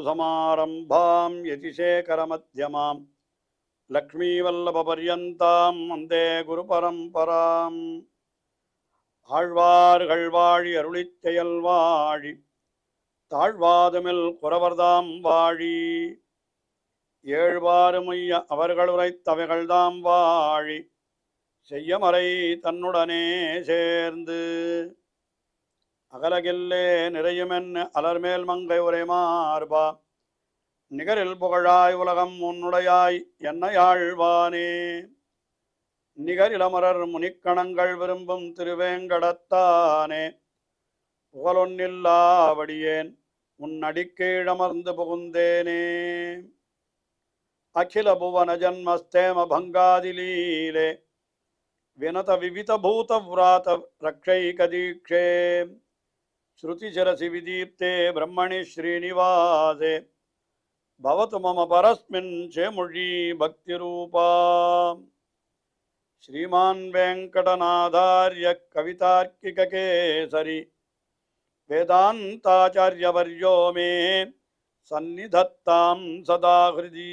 சமாரம்பாம் யதிசேகரமத்யமாம் லக்ஷ்மீவல்லபபர்யந்தாம் வந்தே குரு பரம்பராம். ஆழ்வார்கள் வாழி அருளிச் செயல் வாழி தாழ்வாதுமில் குறவர்தாம் வாழி ஏழ்வாறுமைய அவர்களுரைத்தவைகள்தாம் வாழி செய்யமறை தன்னுடனே சேர்ந்து அகலகில்லே நிறையுமென் அலர்மேல் மங்கை உரை மார்பா நிகரில் புகழாய் உலகம் உன்னுடையாய் என்னையாழ்வானே நிகரிலமரர் முனிக்கணங்கள் விரும்பும் திருவேங்கடத்தானே புகழொன்னில்லாவடியேன் உன்னடிக்கீழமர்ந்து புகுந்தேனே அகில புவன ஜன்மஸ்தேம பங்காதிலீலே வினத விவித பூத விராத ரக்ஷைகதீக்ஷே ஸ்ருதிசரசி விதீப்தே பிரம்மணி ஸ்ரீனிவாசே பவது மம பரஸ்மின் சேமுழி பக்திரூபா. ஸ்ரீமான் வெங்கடநாதார்ய கவிதார்க்கிகேசரி வேதாந்தாச்சார்யவர்யோ மே சந்நிதத்தாம் சதா ஹிருதி.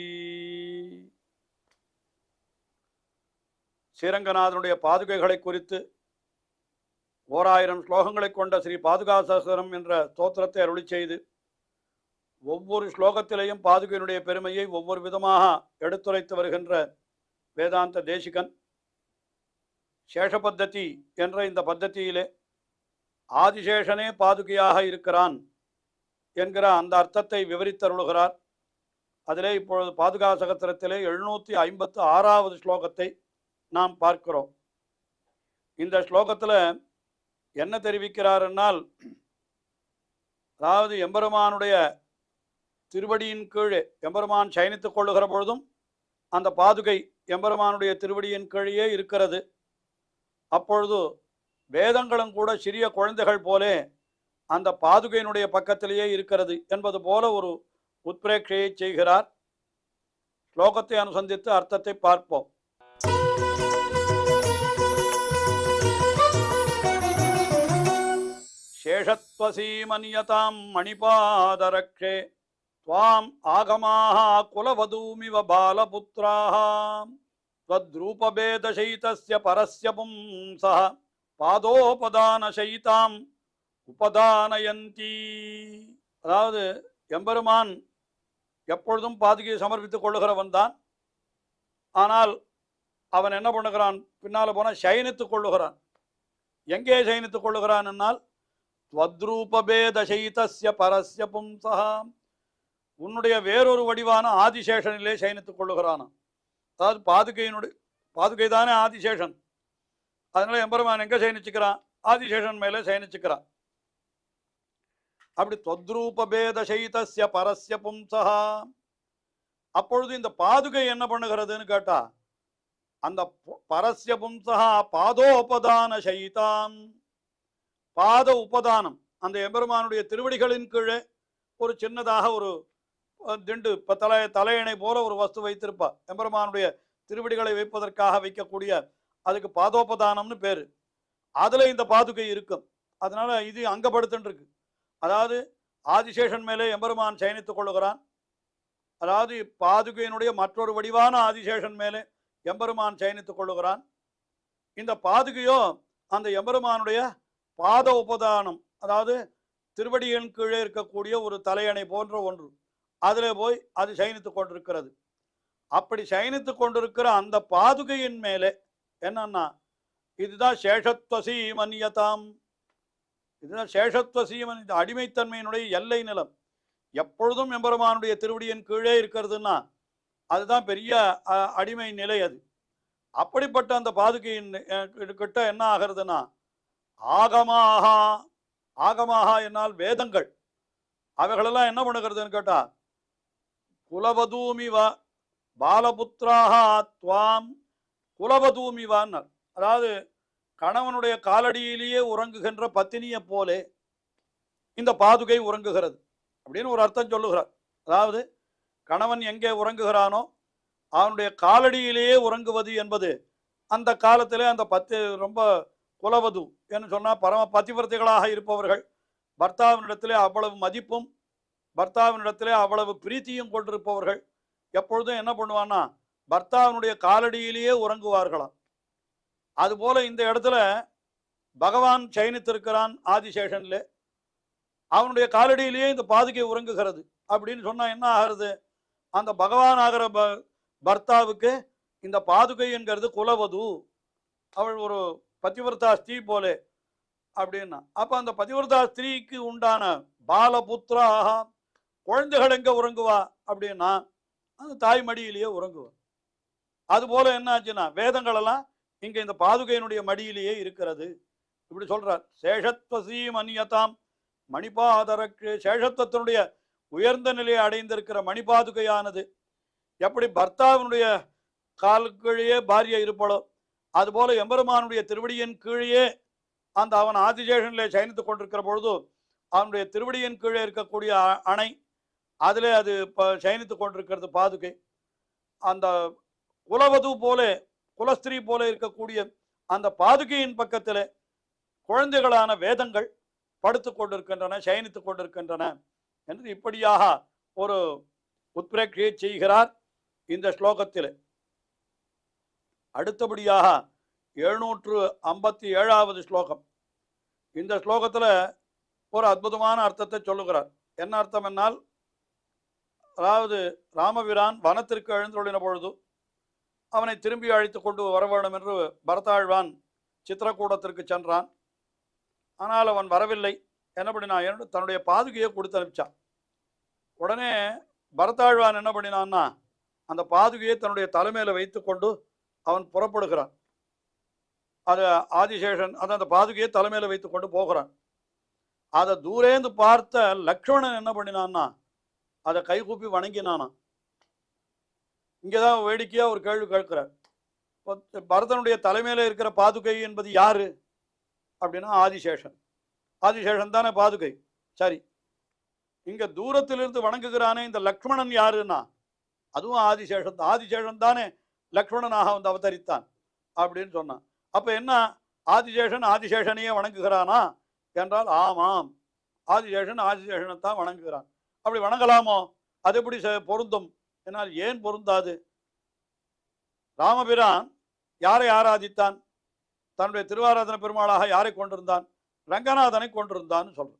ஸ்ரீரங்கநாதனுடைய பாதுகைகளை குறித்து 1000 ஸ்லோகங்களை கொண்ட ஸ்ரீ பாதுகா சஹஸ்ரம் என்ற ஸ்தோத்திரத்தை அருளி செய்து ஒவ்வொரு ஸ்லோகத்திலேயும் பாதுகையினுடைய பெருமையை ஒவ்வொரு விதமாக எடுத்துரைத்து வருகின்ற வேதாந்த தேசிகன் சேஷ பத்ததி என்ற இந்த பத்ததியிலே ஆதிசேஷனே பாதுகையாக இருக்கிறான் என்கிற அந்த அர்த்தத்தை விவரித்தருளுகிறார். அதிலே இப்பொழுது பாதுகா சகஸ்ரத்திலே 756வது ஸ்லோகத்தை நாம் பார்க்கிறோம். இந்த ஸ்லோகத்தில் என்ன தெரிவிக்கிறார் என்னால், அதாவது எம்பெருமானுடைய திருவடியின் கீழே எம்பெருமான் சயனித்துக் கொள்ளுகிற பொழுதும் அந்த பாதுகை எம்பெருமானுடைய திருவடியின் கீழே இருக்கிறது. அப்பொழுது வேதங்களும் கூட சிறிய குழந்தைகள் போலே அந்த பாதுகையினுடைய பக்கத்திலேயே இருக்கிறது என்பது போல ஒரு உத்பிரேட்சையை செய்கிறார். ஸ்லோகத்தை அனுசந்தித்து அர்த்தத்தை பார்ப்போம். சேஷத்வசீமன்யதாம் மணிபாதரக்ஷே த்வாம் ஆகமாக குலவதூமிவ பாலபுத்ராः த்வத்ரூபபேதசைதஸ்ய பரஸ்ய பும்சः பாதோபதானசைதாம் உபதானயந்தி. அதாவது எம்பெருமான் எப்பொழுதும் பாதுகையை சமர்ப்பித்துக் கொள்ளுகிறவன் தான். ஆனால் அவன் என்ன பண்ணுகிறான், பின்னால் போன சயனித்துக் கொள்ளுகிறான். எங்கே சயனித்துக் கொள்ளுகிறான் என்னால், த்வத்ரூபபேதசைதஸ்ய பரஸ்ய பும்சः, உன்னுடைய வேறொரு வடிவான ஆதிசேஷனிலே சயனித்துக் கொள்ளுகிறான். அதாவது பாதுகை தானே ஆதிசேஷன். அதனால எம்பெருமான் எங்க சயனிச்சுக்கிறான், ஆதிசேஷன் மேலே சயனிச்சுக்கிறான். அப்படி த்வத்ரூபபேதசைதஸ்ய பரஸ்ய பும்சः. அப்பொழுது இந்த பாதுகை என்ன பண்ணுகிறதுன்னு கேட்டா, அந்த பரஸ்ய பும்சः பாதோபதான சைதாம், பாத உபதானம், அந்த எம்பெருமானுடைய திருவடிகளின் கீழே ஒரு சின்னதாக ஒரு திண்டு தலையணை போல ஒரு வஸ்து வைத்திருப்பா. எம்பெருமானுடைய திருவடிகளை வைப்பதற்காக வைக்கக்கூடிய, அதுக்கு பாதோபதானம்னு பேரு. அதுல இந்த பாதுகை இருக்கும். அதனால இது அங்கப்படுத்துன்னு இருக்கு. அதாவது ஆதிசேஷன் மேலே எம்பெருமான் சயனித்துக் கொள்ளுகிறான். அதாவது பாதுகையினுடைய மற்றொரு வடிவான ஆதிசேஷன் மேலே எம்பெருமான் சயனித்துக் கொள்ளுகிறான். இந்த பாதுகையோ அந்த எம்பெருமானுடைய பாத உபதானம், அதாவது திருவடியின் கீழே இருக்கக்கூடிய ஒரு தலையணை போன்ற ஒன்று, அதில் போய் அது சயனித்துக் கொண்டிருக்கிறது. அப்படி சயனித்துக் கொண்டிருக்கிற அந்த பாதுகையின் மேலே என்னன்னா, இதுதான் சேஷத்வசீமன்யதாம், இதுதான் சேஷத்வசீமன், இந்த அடிமைத்தன்மையினுடைய எல்லை நிலம். எப்பொழுதும் எம்பெருமானுடைய திருவடியின் கீழே இருக்கிறதுன்னா அதுதான் பெரிய அடிமை நிலை. அது அப்படிப்பட்ட அந்த பாதுகையின் கிட்ட என்ன ஆகிறதுனா, ஆகமாக என்னால் வேதங்கள், அவைகளெல்லாம் என்ன பண்ணுகிறதுன்னு கேட்டா, குலவதூமிவ பாலபுத்ராக துவாம் குலவதூமிவான், அதாவது கணவனுடைய காலடியிலேயே உறங்குகின்ற பத்தினியை போலே இந்த பாதுகை உறங்குகிறது அப்படின்னு ஒரு அர்த்தம் சொல்லுகிறார். அதாவது கணவன் எங்கே உறங்குகிறானோ அவனுடைய காலடியிலேயே உறங்குவது என்பது அந்த காலத்திலே அந்த ரொம்ப குலவது என்று சொன்னால் பரம பதிவிரதைகளாக இருப்பவர்கள் பர்த்தாவினிடத்திலே அவ்வளவு மதிப்பும் பர்த்தாவினிடத்திலே அவ்வளவு பிரீத்தியும் கொண்டிருப்பவர்கள் எப்பொழுதும் என்ன பண்ணுவான்னா பர்த்தாவினுடைய காலடியிலேயே உறங்குவார்களாம். அதுபோல இந்த இடத்துல பகவான் சயனித்திருக்கிறான் ஆதிசேஷன்ல, அவனுடைய காலடியிலேயே இந்த பாதுகை உறங்குகிறது அப்படின்னு சொன்னா என்ன ஆகிறது? அந்த பகவான் ஆகிற பர்த்தாவுக்கு இந்த பாதுகை என்கிறது குலவது, அவள் ஒரு பதிவிரதா ஸ்திரீ போலே அப்படின்னா. அப்ப அந்த பதிவிரதா ஸ்திரீக்கு உண்டான பாலபுத்திராக குழந்தைகள் எங்க உறங்குவா அப்படின்னா அந்த தாய் மடியிலேயே உறங்குவா. அதுபோல என்ன ஆச்சுன்னா வேதங்கள் எல்லாம் இங்க இந்த பாதுகையினுடைய மடியிலேயே இருக்கிறது இப்படி சொல்றார். சேஷத்வசீம் அந்நியதாம் மணிபாதரக்கு, சேஷத்துவத்தினுடைய உயர்ந்த நிலையை அடைந்திருக்கிற மணிபாதுகையானது எப்படி பர்த்தாவினுடைய கால் கீழே பாரிய இருப்பளோ அதுபோல எம்பெருமானுடைய திருவடியின் கீழே அந்த அவன் ஆதிசேஷனிலே சயனித்துக் கொண்டிருக்கிற பொழுது அவனுடைய திருவடியின் கீழே இருக்கக்கூடிய அணை அதிலே அது சயனித்துக் கொண்டிருக்கிறது பாதுகை. அந்த குலவது போல குலஸ்திரீ போல இருக்கக்கூடிய அந்த பாதுகையின் பக்கத்தில் குழந்தைகளான வேதங்கள் படுத்துக் கொண்டிருக்கின்றன, சயனித்துக் கொண்டிருக்கின்றன என்று இப்படியாக ஒரு உத்பிரேட்சையை செய்கிறார் இந்த ஸ்லோகத்தில். அடுத்தபடியாக 757வது ஸ்லோகம். இந்த ஸ்லோகத்தில் ஒரு அற்புதமான அர்த்தத்தை சொல்லுகிறார். என்ன அர்த்தம் என்னால், அதாவது ராமபிரான் வனத்திற்கு எழுந்தொழின பொழுது அவனை திரும்பி அழைத்து கொண்டு வர வேண்டும் என்று பரதாழ்வான் சித்திரக்கூடத்திற்கு சென்றான். ஆனால் அவன் வரவில்லை. என்ன பண்ணினான்? தன்னுடைய பாதுகையை கொடுத்து அனுப்பிச்சான். உடனே பரதாழ்வான் என்ன பண்ணினான்னா அந்த பாதுகையை தன்னுடைய தலைமையில வைத்து கொண்டு அவன் புறப்படுகிறான். அது ஆதிசேஷன் அந்த பாதுகையை தலைமையில வைத்து கொண்டு போகிறான். அதை தூரேந்து பார்த்த லக்ஷ்மணன் என்ன பண்ணினான்னா அதை கைகூப்பி வணங்கினானா. இங்கேதான் வேடிக்கையா ஒரு கேள்வி கேட்கிறார். பரதனுடைய தலைமையில இருக்கிற பாதுகை என்பது யாரு அப்படின்னா ஆதிசேஷன். ஆதிசேஷன் தானே பாதுகை. சரி, இங்க தூரத்திலிருந்து வணங்குகிறானே இந்த லக்ஷ்மணன் யாருன்னா அதுவும் ஆதிசேஷன். ஆதிசேஷன் தானே லக்ஷ்மணனாக வந்து அவதரித்தான் அப்படின்னு சொன்னான். அப்ப என்ன, ஆதிசேஷன் ஆதிசேஷனையே வணங்குகிறானா என்றால் ஆமாம், ஆதிசேஷன் ஆதிசேஷனை தான் வணங்குகிறான். அப்படி வணங்கலாமோ? அது எப்படி பொருந்தும் என்னால் ஏன் பொருந்தாது? ராமபிரான் யாரை ஆராதித்தான்? தன்னுடைய திருவாராதன பெருமாளாக யாரை கொண்டிருந்தான்? ரங்கநாதனை கொண்டிருந்தான்னு சொல்ற.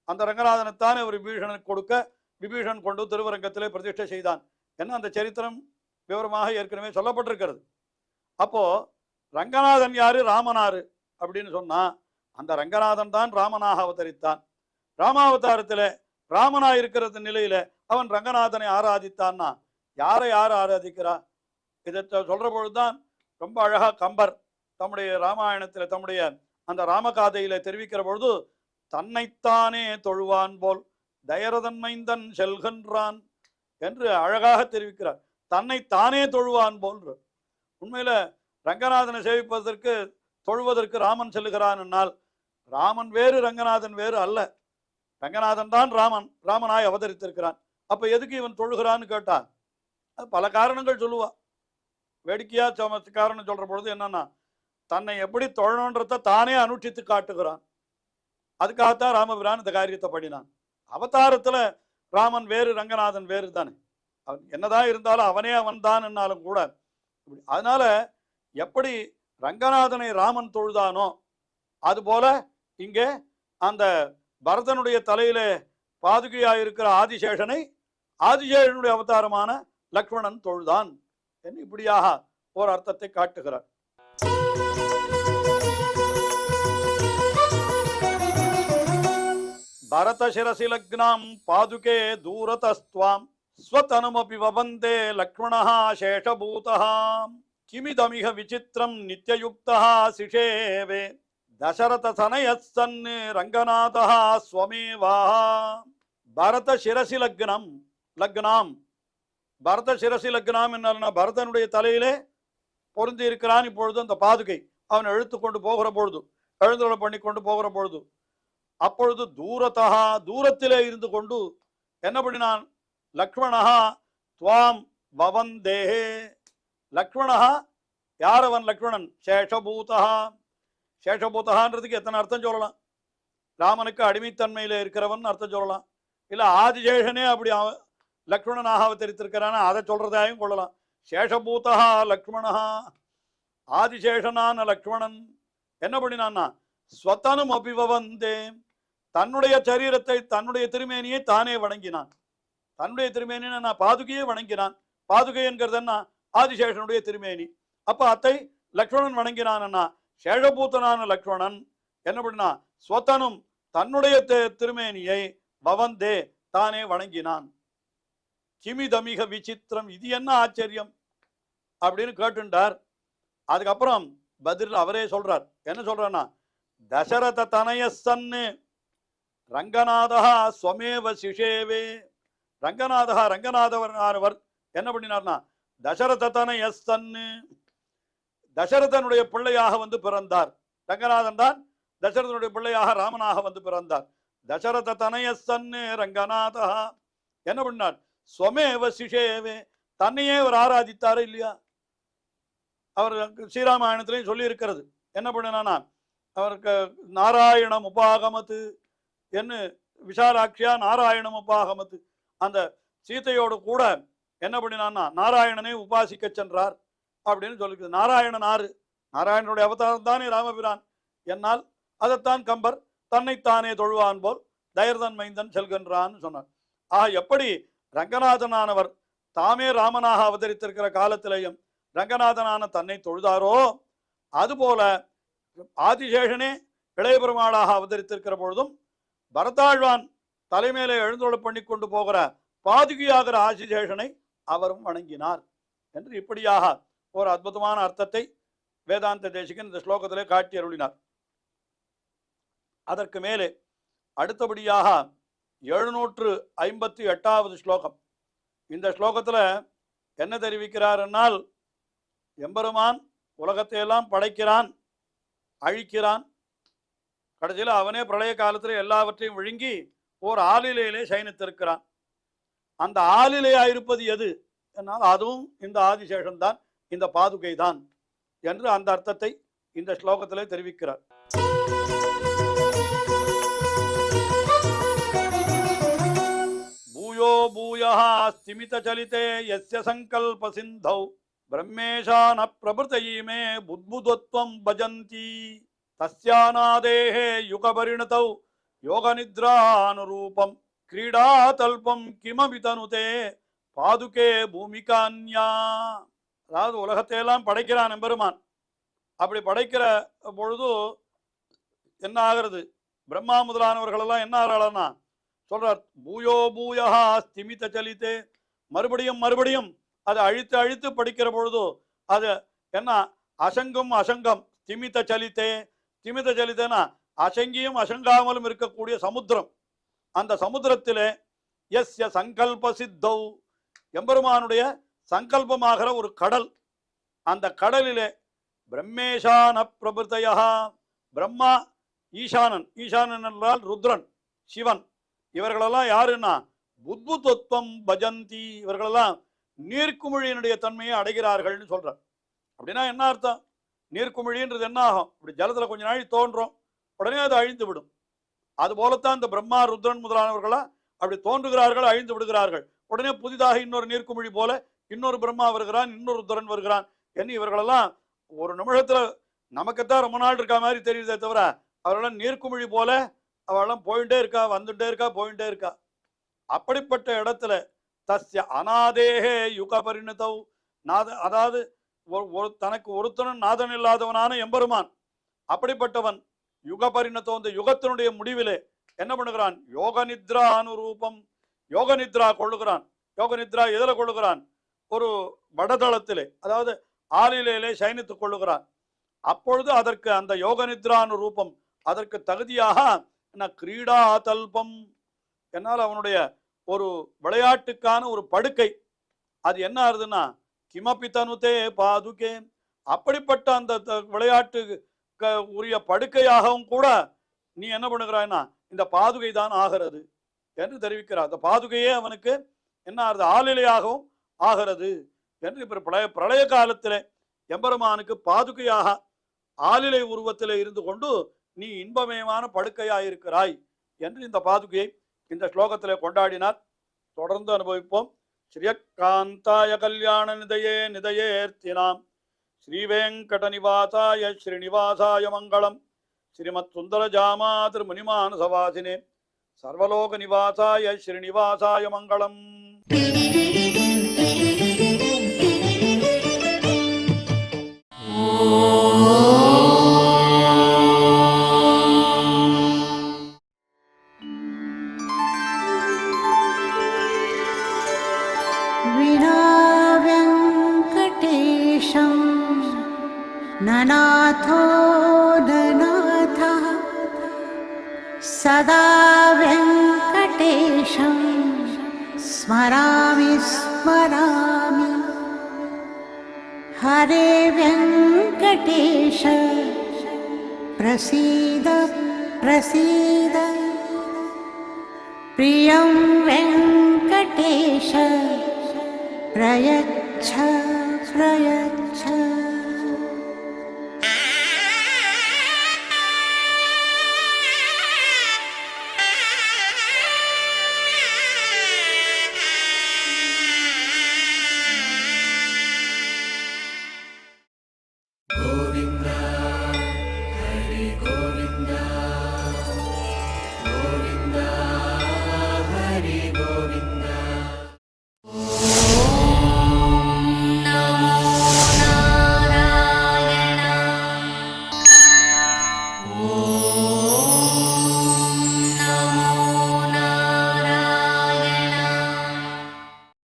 அந்த ரங்கநாதனைத்தானே ஒரு விபீஷணனுக்கு கொடுக்க விபீஷன் கொண்டு திருவரங்கத்திலே பிரதிஷ்டை செய்தான் என்ன அந்த சரித்திரம் விவரமாக ஏற்கனவே சொல்லப்பட்டிருக்கிறது. அப்போ ரங்கநாதன் யாரு, ராமனாரு அப்படின்னு சொன்னா அந்த ரங்கநாதன் தான் ராமனாக அவதரித்தான். ராமாவதாரத்தில் ராமனாக இருக்கிறது நிலையில அவன் ரங்கநாதனை ஆராதித்தான்னா யாரை யார் ஆராதிக்கிறா? இதை சொல்ற பொழுதுதான் ரொம்ப அழகா கம்பர் தம்முடைய ராமாயணத்தில் தம்முடைய அந்த ராமகாதையில தெரிவிக்கிற பொழுது தன்னைத்தானே தொழுவான் போல் தயரதன்மைந்தன் செல்கின்றான் என்று அழகாக தெரிவிக்கிறார். தன்னைத்தானே தொழுவான் போல். உண்மையில ரங்கநாதனை சேவிப்பதற்கு தொழுவதற்கு ராமன் செல்லுகிறான் என்னால் ராமன் வேறு ரங்கநாதன் வேறு அல்ல. ரங்கநாதன் தான் ராமனாய் அவதரித்திருக்கிறான். அப்ப எதுக்கு இவன் தொழுகிறான்னு கேட்டா பல காரணங்கள் சொல்லுவா. வேடிக்கையா காரணம் சொல்ற பொழுது என்னன்னா தன்னை எப்படி தொழணுன்றத தானே அனுஷ்டித்து காட்டுகிறான். அதுக்காகத்தான் ராமபிரான் இந்த காரியத்தை பண்ணினான். அவதாரத்துல ராமன் வேறு ரங்கநாதன் வேறு தானே. அவன் என்னதான் இருந்தாலும் அவனே அவன் தான் என்னாலும் கூட. அதனால எப்படி ரங்கநாதனை ராமன் தொழுதானோ அதுபோல இங்கே அந்த பரதனுடைய தலையில பாதுகையாயிருக்கிற ஆதிசேஷனை ஆதிசேஷனுடைய அவதாரமான லக்ஷ்மணன் தொழுதான் என்று இப்படியாக ஒரு அர்த்தத்தை காட்டுகிறார். பரத சிரசி லக்னாம் பாதுகே தூரதஸ்துவாம் ஸ்வதனுமபி வவந்தே லக்ஷ்மணः சேஷபூதः கிமிதமிக விசித்திரம் நித்யயுக்தः சிஷேவே தசரத சனயஸ்ஸன் ரங்கநாதः ஸ்வமேவா. பரத சிரசி லக்னாம் பரத சிரசி லக்னாம் என்ன, பரதனுடைய தலையிலே பொருந்தி இருக்கிறான் இப்பொழுது அந்த பாதுகை. அவன் எழுத்து கொண்டு போகிற பொழுது எழுந்துள்ள பண்ணி கொண்டு போகிற பொழுது அப்பொழுது தூரத்திலே இருந்து கொண்டு என்ன பண்ணினான்? லக்ஷ்மணஹா துவாம் வவந்தே. லக்ஷ்மணஹா யாரவன்? லக்ஷ்மணன் சேஷபூதா. சேஷபூதகான்றதுக்கு எத்தனை அர்த்தம் சொல்லலாம். ராமனுக்கு அடிமைத்தன்மையில இருக்கிறவன் அர்த்தம் சொல்லலாம். இல்ல ஆதிசேஷனே அப்படி லக்ஷ்மணனாக அவதரித்திருக்கிறானா அதை சொல்றதாயும் கொள்ளலாம். சேஷபூதா லக்ஷ்மணா, ஆதிசேஷனான லக்ஷ்மணன் என்ன பண்ணினான்னா ஸ்வத்தனும் அபிபவந்தே, தன்னுடைய சரீரத்தை தன்னுடைய திருமேனியை தானே வணங்கினான். தன்னுடைய திருமேனியை நான் பாதுகையே வணங்கினான். பாதுகை என்கிறது என்ன? ஆதிசேஷனுடைய திருமேனி. அப்ப அத்தை லக்ஷ்மணன் வணங்கினான்னா சேஷபூத்தனான லக்ஷ்மணன் என்ன பண்ணினா ஸ்வத்தனும் தன்னுடைய திருமேனியை பவந்தே தானே வணங்கினான். கிமிதமிக விசித்திரம், இது என்ன ஆச்சரியம் அப்படின்னு கேட்டுட்டார். அதுக்கப்புறம் பதில் அவரே சொல்றார். என்ன சொல்றான்னா தசரத தனய சன்னு ரங்கநாதா ஸ்வமேவ சிஷேவே. ரங்கநாதா ரங்கநாதவரானவர் என்ன பண்ணினார்னா தசரத தனய சன்னு, தசரதனுடைய பிள்ளையாக வந்து பிறந்தார். ரங்கநாதன் தான் தசரதனுடைய பிள்ளையாக ராமனாக வந்து பிறந்தார். தசரத தனய சன்னு ரங்கநாதா என்ன பண்ணார் ஸ்வமேவ சிஷேவே, தன்னையே அவர் ஆராதித்தாரே இல்லையா? அவர் ஸ்ரீராமாயணத்திலையும் சொல்லி இருக்கிறது. என்ன பண்ணினானா அவருக்கு நாராயணம் உபாகமத்து என்ன விஷாலாட்சியா நாராயணம் உபாகமத்து, அந்த சீதையோடு கூட என்ன பண்ணினான்னா நாராயணனை உபாசிக்க சென்றார் அப்படின்னு சொல்லிக்கிறது. நாராயணன் ஆறு, நாராயணனுடைய அவதாரம் தானே ராமபிரான். என்னால் அதைத்தான் கம்பர் தன்னைத்தானே தொழுவான் போல் தயர்தன் மைந்தன் செல்கின்றான்னு சொன்னார். எப்படி ரங்கநாதனானவர் தாமே ராமனாக அவதரித்திருக்கிற காலத்திலேயும் ரங்கநாதனான தன்னை தொழுதாரோ, அதுபோல ஆதிசேஷனே இளைய பெருமாளாக அவதரித்திருக்கிற பொழுதும் பரதாழ்வான் தலைமையிலே எழுந்தொழ பண்ணி கொண்டு போகிற பாதுகையாகிற ஆதிசேஷனை அவரும் வணங்கினார் என்று இப்படியாக ஒரு அற்புதமான அர்த்தத்தை வேதாந்த தேசிகன் இந்த ஸ்லோகத்திலே காட்டி அருளினார். அதற்கு மேலே அடுத்தபடியாக 758வது ஸ்லோகம். இந்த ஸ்லோகத்தில் என்ன தெரிவிக்கிறார் என்னால், எம்பெருமான் உலகத்தை எல்லாம் படைக்கிறான், அழிக்கிறான், கடைசியில் அவனே பிரளய காலத்தில் எல்லாவற்றையும் விழுங்கி ஓர் ஆளிலையிலே சயனித்திருக்கிறான். அந்த ஆளிலையாயிருப்பது எது என்னால் அதுவும் இந்த ஆதிசேஷன் தான், இந்த பாதுகை தான் என்று அந்த அர்த்தத்தை இந்த ஸ்லோகத்திலே தெரிவிக்கிறார். பூயோ பூயः ஸ்திமித சலிதே யஸ்ய சங்கல்ப சிந்தௌ பிரம்மேஷான பிரபுதயிமே புத்புதத்வம் பஜந்தி தஸ்யாநாதேஹே யுகபரிணதௌ யோகநித்ரானுரூபம் கிரீடாதல்பம் கிமபி தனுதே பாதுகே பூமிகான்யா. அதாவது உலகத்தையெல்லாம் படைக்கிறான் எம்பெருமான். அப்படி படைக்கிற பொழுது என்ன ஆகிறது, பிரம்மா முதலானவர்களெல்லாம் என்ன ஆகிறாளன்னா சொல்றார், பூயோ பூயா ஸ்திமித சலித்தே, மறுபடியும் மறுபடியும் அதை அழித்து அழித்து படிக்கிற பொழுது அது என்ன அசங்கும் அசங்கம் ஸ்திமித சலித்தே. ஸ்திமித சலித்தேனா அசங்கியும் அசங்காமலும் இருக்கக்கூடிய சமுத்திரம். அந்த சமுத்திரத்திலே எஸ்ய சங்கல்ப சித்தௌ, எம்பெருமானுடைய சங்கல்பமாகிற ஒரு கடல். அந்த கடலிலே பிரம்மேஷான பிரபுதயா, பிரம்மா ஈசானன், ஈசானன் என்றால் ருத்ரன் சிவன், இவர்களெல்லாம் யாருன்னா புத்புதத்வம் பஜந்தி, இவர்களெல்லாம் நீர்க்குமிழியினுடைய தன்மையை அடைகிறார்கள்னு சொல்றார். அப்படின்னா என்ன அர்த்தம்? நீர்க்குமிழின்றது என்ன ஆகும், இப்படி ஜலத்துல கொஞ்ச நாள் தோன்றும், உடனே அது அழிந்து விடும். அது போலத்தான் இந்த பிரம்மா ருத்ரன் முதலானவர்களா அப்படி தோன்றுகிறார்கள், அழிந்து விடுகிறார்கள். உடனே புதிதாக இன்னொரு நீர்க்குமிழி போல இன்னொரு பிரம்மா வருகிறான், இன்னொரு ருத்ரன் வருகிறான் என்று இவர்களெல்லாம் ஒரு நிமிஷத்துல நமக்குத்தான் ரொம்ப நாள் இருக்கா மாதிரி தெரியுதே தவிர அவர்களெல்லாம் நீர்க்குமிழி போல அவெல்லாம் போயிட்டே இருக்கா, வந்துட்டே இருக்கா, போயிட்டே இருக்கா. அப்படிப்பட்ட இடத்துல தஸ்ய அநாதேகே யுக பரிணதௌ நாத, அதாவது தனக்கு ஒருத்தனும் நாதன் இல்லாதவனான எம்பெருமான், அப்படிப்பட்டவன் யுக பரிணதோ, இந்த யுகத்தினுடைய முடிவிலே என்ன பண்ணுகிறான், யோக நித்ரா அனுரூபம், யோக நித்ரா கொள்ளுகிறான். யோக நித்ரா எதிர கொள்ளுகிறான், ஒரு வடதளத்திலே, அதாவது ஆளிலே சயனித்துக் கொள்ளுகிறான். அப்பொழுது அதற்கு அந்த யோக நித்ரானு ரூபம் அதற்கு தகுதியாக கிரீடா தல்பம், என்னால் அவனுடைய ஒரு விளையாட்டுக்கான ஒரு படுக்கை, அது என்ன ஆகுதுன்னா கிமபி தனுதே பாதுகே, அப்படிப்பட்ட அந்த விளையாட்டு உரிய படுக்கையாகவும் கூட நீ என்ன பண்ணுகிறாய்னா இந்த பாதுகை தான் ஆகிறது என்று தெரிவிக்கிறார். அந்த பாதுகையே அவனுக்கு என்ன ஆகுது, ஆளிலையாகவும் ஆகிறது என்று இப்ப பிரளய காலத்திலே எம்பெருமானுக்கு பாதுகையாக ஆளிலை உருவத்திலே இருந்து கொண்டு நீ இன்பமயமான படுக்கையாயிருக்கிறாய் என்று இந்த பாதுகையை இந்த ஸ்லோகத்திலே கொண்டாடினார். தொடர்ந்து அனுபவிப்போம். ஸ்ரீயக்காந்தாய கல்யாண நிதையே நிதையேர்த்தினாம் ஸ்ரீவேங்கட நிவாசாய ஸ்ரீனிவாசாய மங்களம். ஸ்ரீமத் சுந்தர ஜாமாதிர் முனிமானசவாசினே சர்வலோக நிவாசாய ஸ்ரீனிவாசாய மங்களம். ननाथो ननाथः सदा वेङ्कटेशं स्मरामि स्मरामि. हरे वेङ्कटेश प्रसीद प्रसीद. प्रियं वेङ्कटेश प्रयच्छ प्रयच्छ.